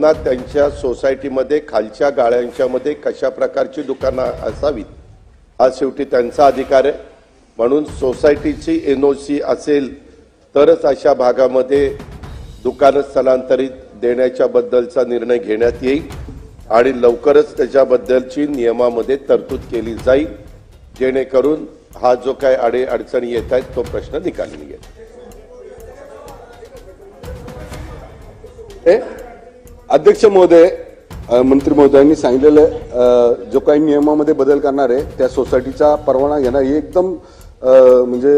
लोकांना त्यांच्या सोसायटीमध्ये खालच्या गाळ्यांच्यामध्ये कशा प्रकारची दुकानं असावीत हा शेवटी त्यांचा अधिकार आहे। म्हणून सोसायटीची एनओसी असेल तरच अशा भागामध्ये दुकानं स्थलांतरित देण्याच्या बद्दलचा निर्णय घेण्यात येईल आणि लवकरच त्याच्याबद्दलची नियमामध्ये तरतूद केली जाईल, जेणेकरून हा जो काय अडचणी येत आहेत तो प्रश्न निकाली निघेल। अध्यक्ष महोदय, मंत्री महोदयांनी सांगितलेलं जो काही नियमामध्ये बदल करणार आहे त्या सोसायटीचा परवाना घेणार हे एकदम म्हणजे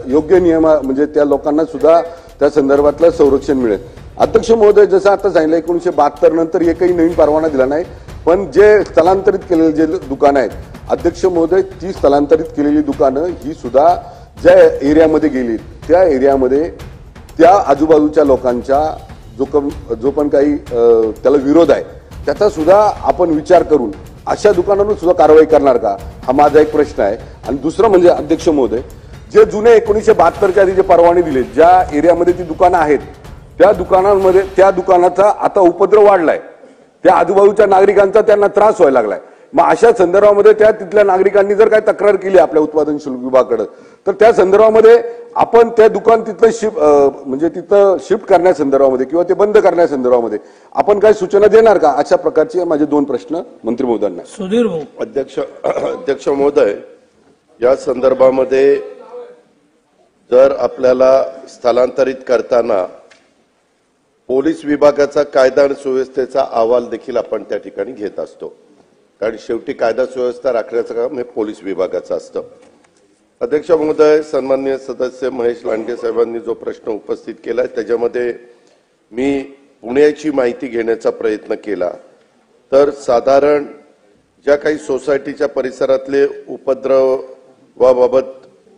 योग्य नियम, म्हणजे त्या लोकांना सुद्धा त्या संदर्भातलं संरक्षण मिळेल। अध्यक्ष महोदय, जसं आता सांगितलं 1972 नंतर एकही नवीन परवाना दिला नाही, पण जे स्थलांतरित केलेले जे दुकानं आहेत अध्यक्ष महोदय, ती स्थलांतरित केलेली दुकानं ही सुद्धा ज्या एरियामध्ये गेली त्या एरियामध्ये त्या आजूबाजूच्या लोकांच्या जो पण काही त्याला विरोध आहे त्याचा सुद्धा आपण विचार करून अशा दुकानांवर सुद्धा कारवाई करणार का, हा माझा एक प्रश्न आहे। आणि दुसरं म्हणजे अध्यक्ष महोदय, जे जुने 1972च्या आधी जे परवाने दिले ज्या एरियामध्ये ती दुकानं आहेत त्या दुकानांमध्ये त्या दुकानाचा आता उपद्रव वाढलाय, त्या आजूबाजूच्या नागरिकांचा त्यांना त्रास व्हायला लागलाय। मग अशा संदर्भामध्ये त्या तिथल्या नागरिकांनी जर काही तक्रार केली आपल्या उत्पादन शुल्क विभागाकडे तर त्या संदर्भामध्ये आपण त्या दुकान तिथलं म्हणजे तिथं शिफ्ट करण्यासंदर्भामध्ये किंवा ते बंद करण्यासंदर्भामध्ये आपण काही सूचना देणार का? अशा प्रकारचे माझे दोन प्रश्न मंत्री महोदयांना। सुधीर भाऊ। अध्यक्ष महोदय, या संदर्भामध्ये जर आपल्याला स्थलांतरित करताना पोलीस विभागाचा कायदा आणि सुव्यवस्थेचा अहवाल देखील आपण त्या ठिकाणी घेत असतो, कारण शेवटी कायदा सुव्यवस्था राखण्याचं काम हे पोलीस विभागाचं असतं। अध्यक्ष महोदय, सन्माननीय सदस्य महेश लांडगे साहेबांनी जो प्रश्न उपस्थित केला त्याच्यामध्ये मी पुण्याची माहिती घेण्याचा प्रयत्न केला तर साधारण ज्या काही सोसायटीच्या परिसरातले उपद्रवाबाबत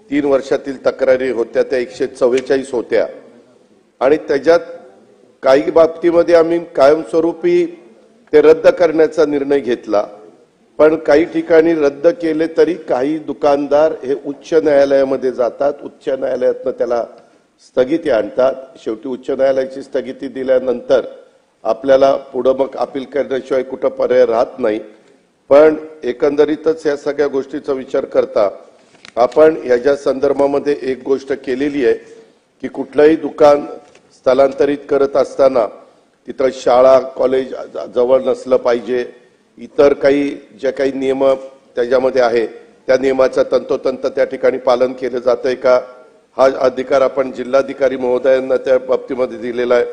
3 वर्षातील तक्रारी होत्या त्या 144 होत्या आणि त्याच्यात काही बाबतीमध्ये आम्ही कायमस्वरूपी ते रद्द करण्याचा निर्णय घेतला, पण काही ठिकाणी रद्द केले तरी काही दुकानदार हे उच्च न्यायालयामध्ये जातात, उच्च न्यायालयातनं त्याला स्थगिती आणतात। शेवटी उच्च न्यायालयाची स्थगिती दिल्यानंतर आपल्याला पुढे मग अपील करण्याशिवाय कुठं पर्याय राहत नाही। पण एकंदरीतच या सगळ्या गोष्टीचा विचार करता आपण याच्या संदर्भामध्ये एक गोष्ट केलेली आहे की कुठलंही दुकान स्थलांतरित करत असताना तिथं शाळा कॉलेज जवळ नसलं पाहिजे, इतर काही जे काही नियम त्याच्यामध्ये आहे त्या नियमाचं तंतोतंत त्या ठिकाणी पालन केलं जातंय का हा अधिकार आपण जिल्हाधिकारी महोदयांना त्या बाबतीमध्ये दिलेला आहे।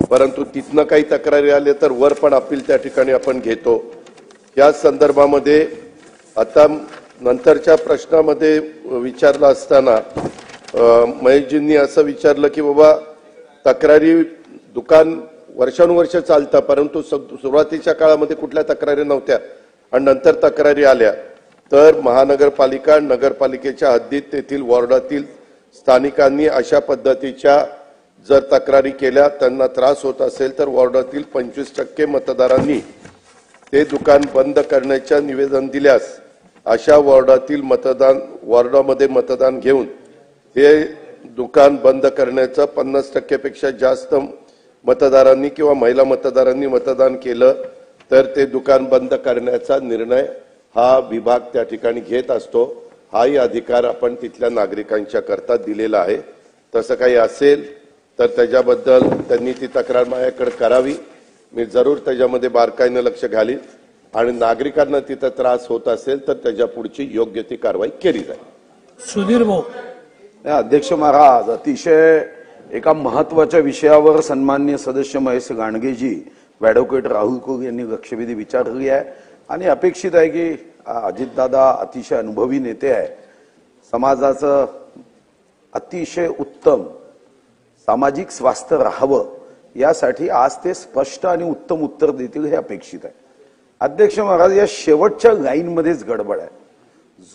परंतु तिथनं काही तक्रारी आल्या तर वर पण अपील त्या ठिकाणी आपण घेतो। या संदर्भामध्ये आता नंतरच्या प्रश्नामध्ये विचारलं असताना महेशजींनी असं विचारलं की बाबा तक्रारी दुकान वर्षानुवर्ष चालतं, परंतु सुरुवातीच्या काळामध्ये कुठल्या तक्रारी नव्हत्या आणि नंतर तक्रारी आल्या तर महानगरपालिका नगरपालिकेच्या हद्दीत तेथील वॉर्डातील स्थानिकांनी अशा पद्धतीच्या जर तक्रारी केल्या त्यांना त्रास होत असेल तर वॉर्डातील 25% मतदारांनी ते दुकान बंद करण्याचे निवेदन दिल्यास अशा वॉर्डामध्ये मतदान घेऊन हे दुकान बंद करण्याचं 50% पेक्षा जास्त मतदारांनी किंवा महिला मतदारांनी मतदान केलं तर ते दुकान बंद करण्याचा निर्णय हा विभाग त्या ठिकाणी घेत असतो। हाही अधिकार आपण तिथल्या नागरिकांच्या करता दिलेला आहे। तसं काही असेल तर त्याच्याबद्दल त्यांनी ती तक्रार माझ्याकडे करावी, मी जरूर त्याच्यामध्ये बारकाईने लक्ष घालीन आणि नागरिकांना तिथं त्रास होत असेल तर त्याच्या पुढची योग्य ती कारवाई केली जाईल। सुधीर भाऊ। अध्यक्ष महाराज, अतिशय एका महत्वाच्या विषयावर सन्माननीय सदस्य महेश गांडगेजी ॲडव्होकेट राहुल कुल यांनी लक्षवेधी विचारली आहे आणि अपेक्षित आहे की अजितदादा अतिशय अनुभवी नेते आहे, समाजाचं अतिशय उत्तम सामाजिक स्वास्थ्य राहावं यासाठी आज ते स्पष्ट आणि उत्तम उत्तर देतील हे अपेक्षित आहे। अध्यक्ष महाराज, या शेवटच्या लाईनमध्येच गडबड आहे।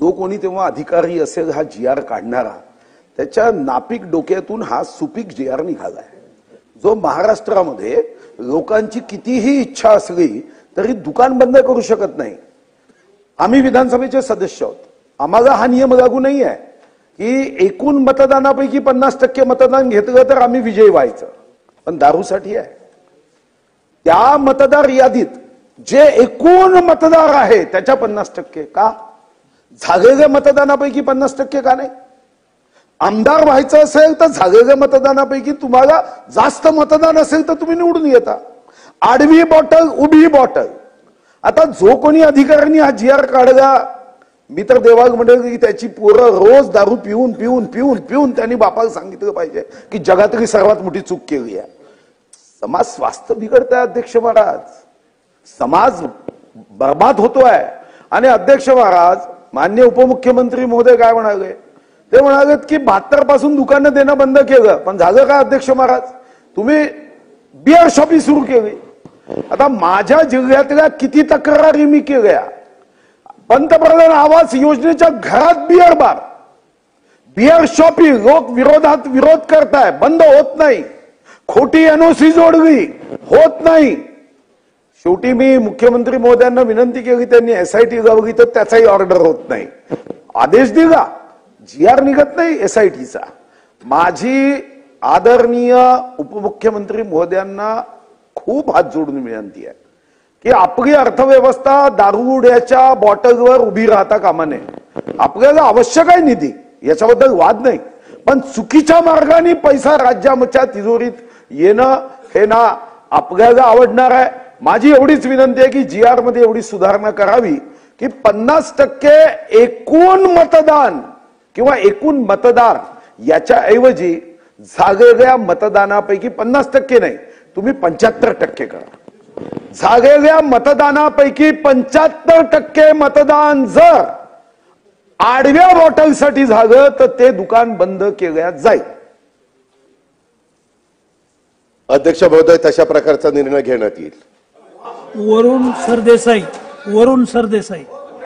जो कोणी तेव्हा अधिकारी असेल हा GR काढणारा त्याच्या नापीक डोक्यातून हा सुपीक GR निघालाय, जो महाराष्ट्रामध्ये लोकांची कितीही इच्छा असली तरी दुकान बंद करू शकत नाही। आम्ही विधानसभेचे सदस्य आहोत, आम्हाला हा नियम लागू नाही आहे की एकूण मतदानापैकी 50% मतदान घेतलं तर आम्ही विजयी व्हायचं, पण दारूसाठी आहे। त्या मतदार यादीत जे एकूण मतदार आहे त्याच्या 50% का? झालेल्या मतदानापैकी 50% का नाही? आमदार व्हायचं असेल तर झालेल्या मतदानापैकी तुम्हाला जास्त मतदान असेल तर तुम्ही निवडून येता. आडवी बॉटल उभी बॉटल. आता जो कोणी अधिकाऱ्यांनी हा GR काढला, मी तर देवाग म्हणेल की त्याची पोरं रोज दारू पिऊन पिऊन पिऊन पिऊन त्यांनी बापाला सांगितलं पाहिजे की जगातली सर्वात मोठी चूक केली आहे. समाज स्वास्थ्य बिघडतंय अध्यक्ष महाराज, समाज बर्बाद होतोय. आणि अध्यक्ष महाराज, माननीय उपमुख्यमंत्री महोदय काय म्हणाले? ते म्हणाले की 72 पासून दुकानं देणं बंद केलं, पण झालं काय अध्यक्ष महाराज? तुम्ही बिअर शॉपी सुरू केली. आता माझ्या जिल्ह्यातल्या किती तक्रारी मी केल्या. पंतप्रधान आवास योजनेच्या घरात बिअर बार, बिअर शॉपी, लोक विरोधात विरोध करताय, बंद होत नाही. खोटी NOC जोडली, होत नाही. शेवटी मी मुख्यमंत्री महोदयांना विनंती केली, त्यांनी SIT लावली तर त्याचाही ऑर्डर होत नाही. आदेश दिला, GR निघत नाही SITचा. माझी आदरणीय उपमुख्यमंत्री महोदयांना खूप हात जोडून विनंती आहे की आपली अर्थव्यवस्था दारुड्याच्या बॉटलवर उभी राहता कामा नये. आपल्याला आवश्यक आहे निधी, याच्याबद्दल वाद नाही, पण चुकीच्या मार्गाने पैसा राज्याच्या तिजोरीत येणं हे ना आपल्याला आवडणार आहे. माझी एवढीच विनंती आहे की GR मध्ये एवढी सुधारणा करावी की 50% एकूण मतदान किंवा एकूण मतदार याच्या ऐवजी झालेल्या मतदानापैकी 50% नाही, तुम्ही 75% करा. झालेल्या मतदानापैकी 75% मतदान जर आडव्या बॉटलसाठी झालं तर ते दुकान बंद केल्या जाईल. अध्यक्ष महोदय, तशा प्रकारचा निर्णय घेण्यात येईल. वरुण सरदेसाई.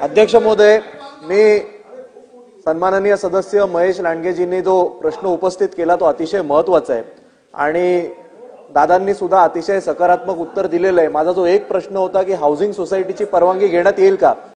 अध्यक्ष महोदय, मी सन्माननीय सदस्य महेश लांडगेजींनी जो प्रश्न उपस्थित केला तो अतिशय महत्वाचा आहे आणि दादांनी सुद्धा अतिशय सकारात्मक उत्तर दिलेलं आहे. माझा जो एक प्रश्न होता की हाऊसिंग सोसायटीची परवानगी घेण्यात येईल का,